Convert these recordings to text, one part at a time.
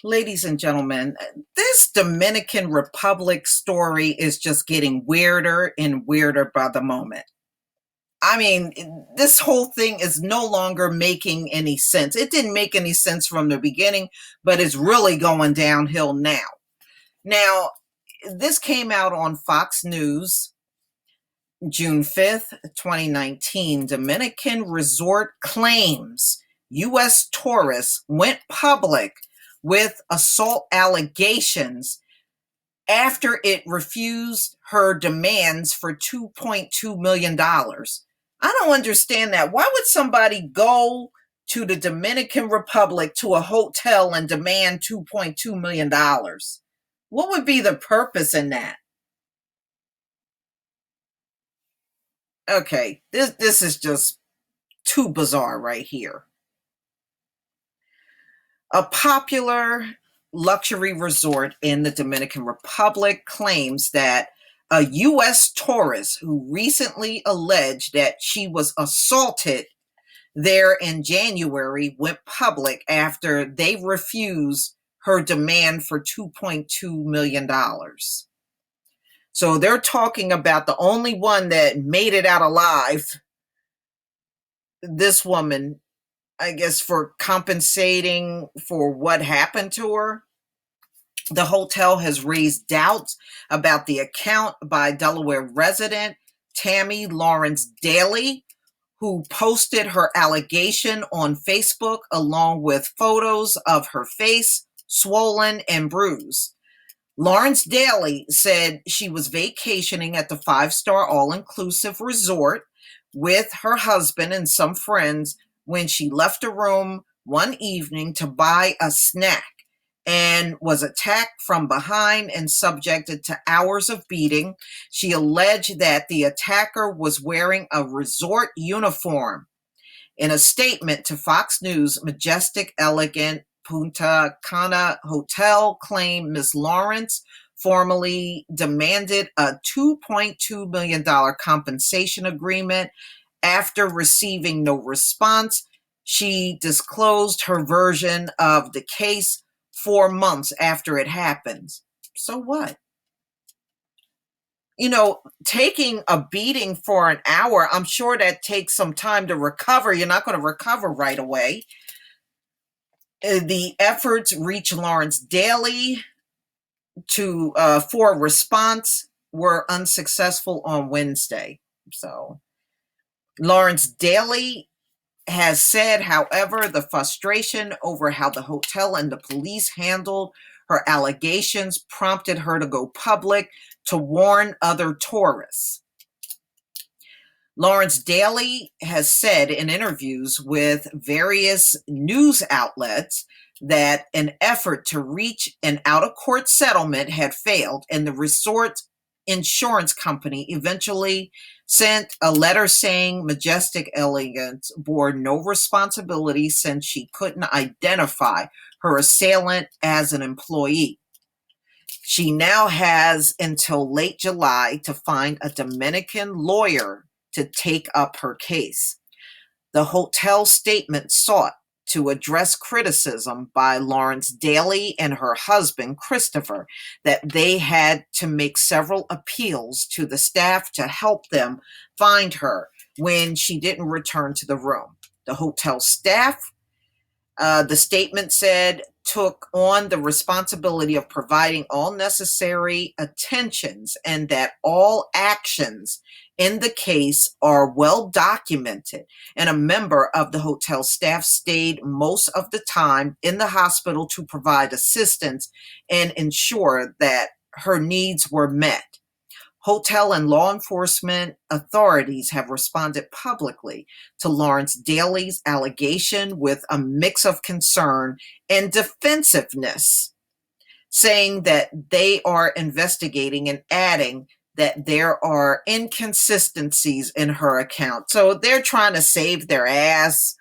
Ladies and gentlemen, this Dominican Republic story is just getting weirder and weirder by the moment. I mean, this whole thing is no longer making any sense. It didn't make any sense from the beginning, but it's really going downhill now. Now, this came out on Fox News June 5th, 2019. Dominican resort claims U.S. tourists went public with assault allegations after it refused her demands for $2.2 million. I don't understand that. Why would somebody go to the Dominican Republic to a hotel and demand $2.2 million? What would be the purpose in that? Okay, this is just too bizarre right here. A popular luxury resort in the Dominican Republic claims that a U.S. tourist who recently alleged that she was assaulted there in January went public after they refused her demand for $2.2 million. So they're talking about the only one that made it out alive, this woman, I guess, for compensating for what happened to her. The hotel has raised doubts about the account by Delaware resident Tammy Lawrence-Daley, who posted her allegation on Facebook along with photos of her face swollen and bruised. Lawrence-Daley said she was vacationing at the five-star all-inclusive resort with her husband and some friends when she left a room one evening to buy a snack and was attacked from behind and subjected to hours of beating. She alleged that the attacker was wearing a resort uniform. In a statement to Fox News, Majestic Elegant Punta Cana Hotel claimed Ms. Lawrence formally demanded a $2.2 million compensation agreement after receiving no response. She disclosed her version of the case 4 months after it happened. So what? Taking a beating for an hour, I'm sure that takes some time to recover. You're not going to recover right away. The efforts reached Lawrence-Daley for a response were unsuccessful on Wednesday. So Lawrence-Daley has said, however, the frustration over how the hotel and the police handled her allegations prompted her to go public to warn other tourists. Lawrence-Daley has said in interviews with various news outlets that an effort to reach an out-of-court settlement had failed, and the resort insurance company eventually sent a letter saying Majestic Elegance bore no responsibility since she couldn't identify her assailant as an employee. She now has until late July to find a Dominican lawyer to take up her case. The hotel statement sought to address criticism by Lawrence-Daley and her husband, Christopher, that they had to make several appeals to the staff to help them find her when she didn't return to the room. The hotel staff, the statement said, took on the responsibility of providing all necessary attentions and that all actions in the case are well documented, and a member of the hotel staff stayed most of the time in the hospital to provide assistance and ensure that her needs were met. Hotel and law enforcement authorities have responded publicly to Lawrence-Daley's allegation with a mix of concern and defensiveness, saying that they are investigating and adding that there are inconsistencies in her account. So they're trying to save their ass,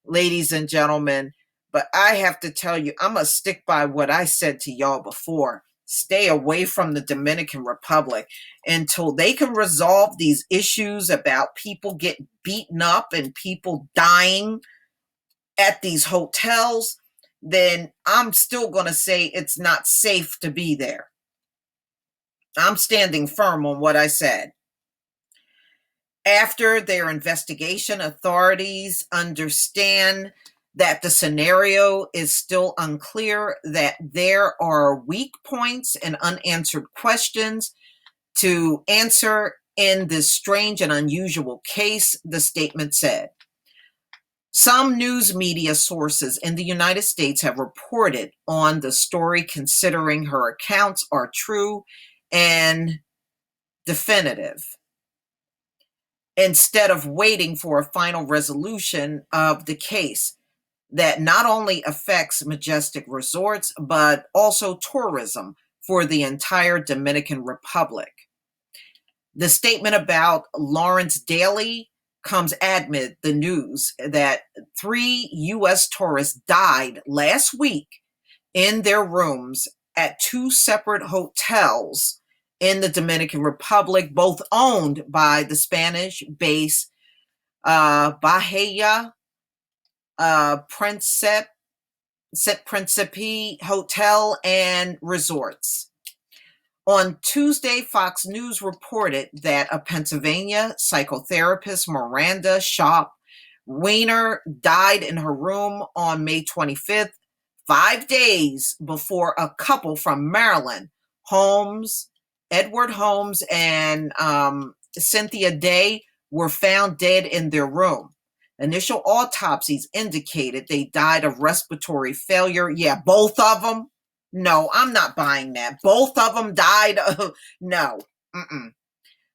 ladies and gentlemen. But I have to tell you, I'm going to stick by what I said to y'all before. Stay away from the Dominican Republic until they can resolve these issues about people getting beaten up and people dying at these hotels. then I'm still going to say it's not safe to be there. I'm standing firm on what I said. After their investigation, authorities understand that the scenario is still unclear, that there are weak points and unanswered questions to answer in this strange and unusual case, the statement said. Some news media sources in the United States have reported on the story, considering her accounts are true and definitive, instead of waiting for a final resolution of the case that not only affects majestic resorts, but also tourism for the entire Dominican Republic. The statement about Lawrence-Daley comes amid the news that 3 U.S. tourists died last week in their rooms at 2 separate hotels in the Dominican Republic, both owned by the Spanish-based Bahia Principe Hotel and Resorts. On Tuesday, Fox News reported that a Pennsylvania psychotherapist, Miranda Shop Weiner, died in her room on May 25th, 5 days before a couple from Maryland, Edward Holmes and Cynthia Day, were found dead in their room. Initial autopsies indicated they died of respiratory failure. Yeah, both of them. No, I'm not buying that. Both of them died of, no.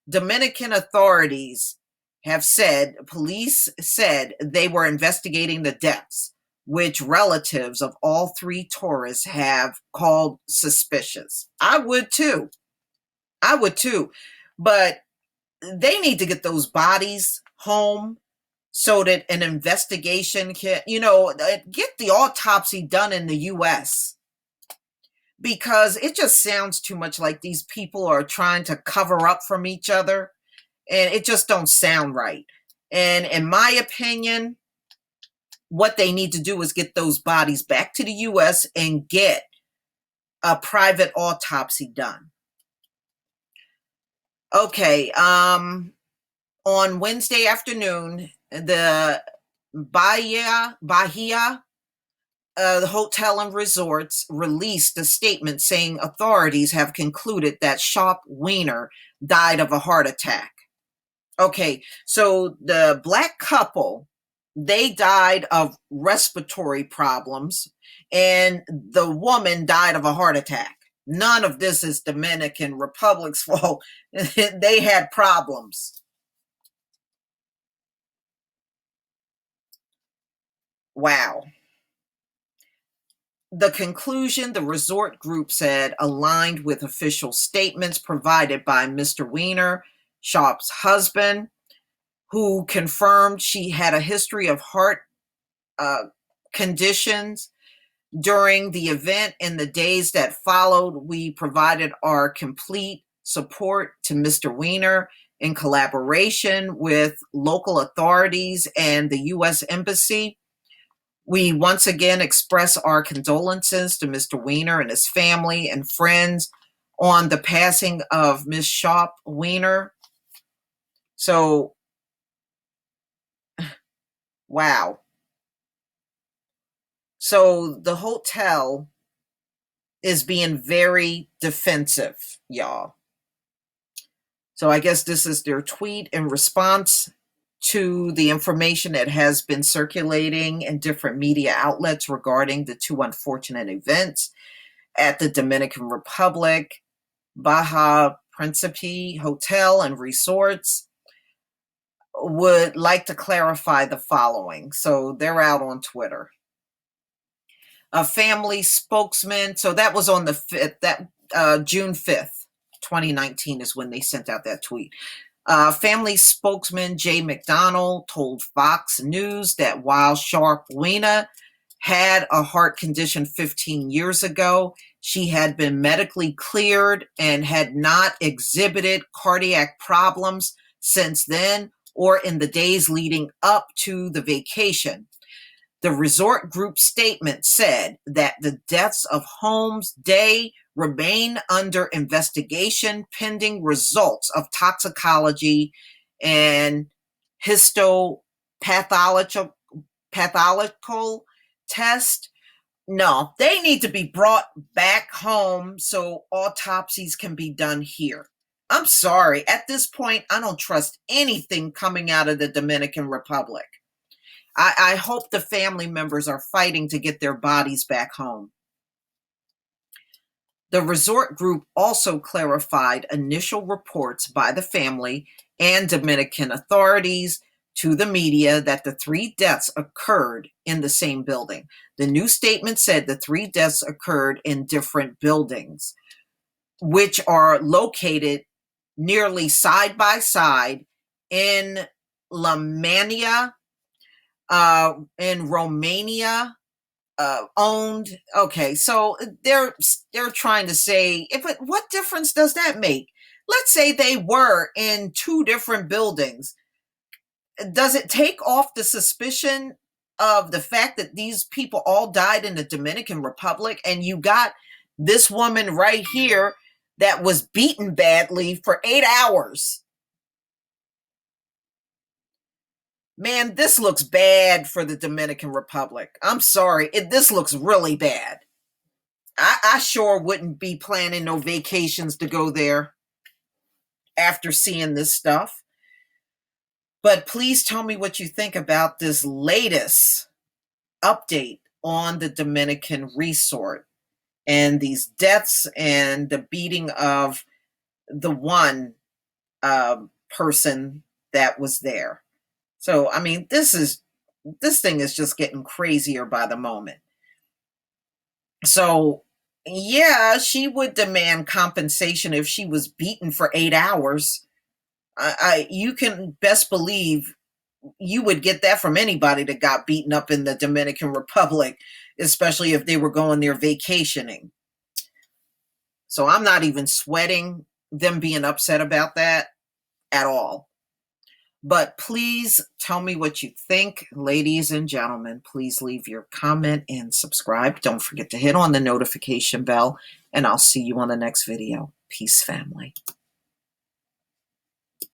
Dominican authorities have said, police said they were investigating the deaths, which relatives of all 3 tourists have called suspicious. I would too. But they need to get those bodies home so that an investigation can, get the autopsy done in the U.S., because it just sounds too much like these people are trying to cover up from each other, and it just don't sound right. And in my opinion, what they need to do is get those bodies back to the U.S. and get a private autopsy done. Okay, on Wednesday afternoon, the Bahia the hotel and resorts released a statement saying authorities have concluded that Shop Weiner died of a heart attack. Okay, so the Black couple, they died of respiratory problems, and the woman died of a heart attack. None of this is Dominican Republic's fault. They had problems. Wow. The conclusion, the resort group said, aligned with official statements provided by Mr. Weiner, Shop's husband, who confirmed she had a history of heart conditions during the event. In the days that followed, we provided our complete support to Mr. Weiner in collaboration with local authorities and the U.S. Embassy. We once again express our condolences to Mr. Weiner and his family and friends on the passing of Ms. Shop Weiner. So, wow. So the hotel is being very defensive, y'all. So I guess this is their tweet in response to the information that has been circulating in different media outlets regarding the 2 unfortunate events at the Dominican Republic, Baja Principe Hotel and Resorts. Would like to clarify the following. So they're out on Twitter. A family spokesman, so that was on the 5th, June 5th, 2019 is when they sent out that tweet. Family spokesman Jay McDonald told Fox News that while Shop Weiner had a heart condition 15 years ago, she had been medically cleared and had not exhibited cardiac problems since then or in the days leading up to the vacation. The resort group statement said that the deaths of Holmes Day remain under investigation pending results of toxicology and histopathological test. No, they need to be brought back home so autopsies can be done here. I'm sorry. At this point, I don't trust anything coming out of the Dominican Republic. I hope the family members are fighting to get their bodies back home. The resort group also clarified initial reports by the family and Dominican authorities to the media that the 3 deaths occurred in the same building. The new statement said the 3 deaths occurred in different buildings, which are located nearly side by side in Lamania, in Romania, owned. Okay, so they're trying to say, what difference does that make? Let's say they were in 2 different buildings. Does it take off the suspicion of the fact that these people all died in the Dominican Republic, and you got this woman right here that was beaten badly for 8 hours? Man, this looks bad for the Dominican Republic. I'm sorry. This looks really bad. I sure wouldn't be planning no vacations to go there after seeing this stuff. But please tell me what you think about this latest update on the Dominican resort and these deaths and the beating of the one person that was there. So, I mean, this thing is just getting crazier by the moment. So, yeah, she would demand compensation if she was beaten for 8 hours. You can best believe you would get that from anybody that got beaten up in the Dominican Republic, especially if they were going there vacationing. So I'm not even sweating them being upset about that at all. But please tell me what you think, ladies and gentlemen. Please leave your comment and subscribe. Don't forget to hit on the notification bell, and I'll see you on the next video. Peace, family.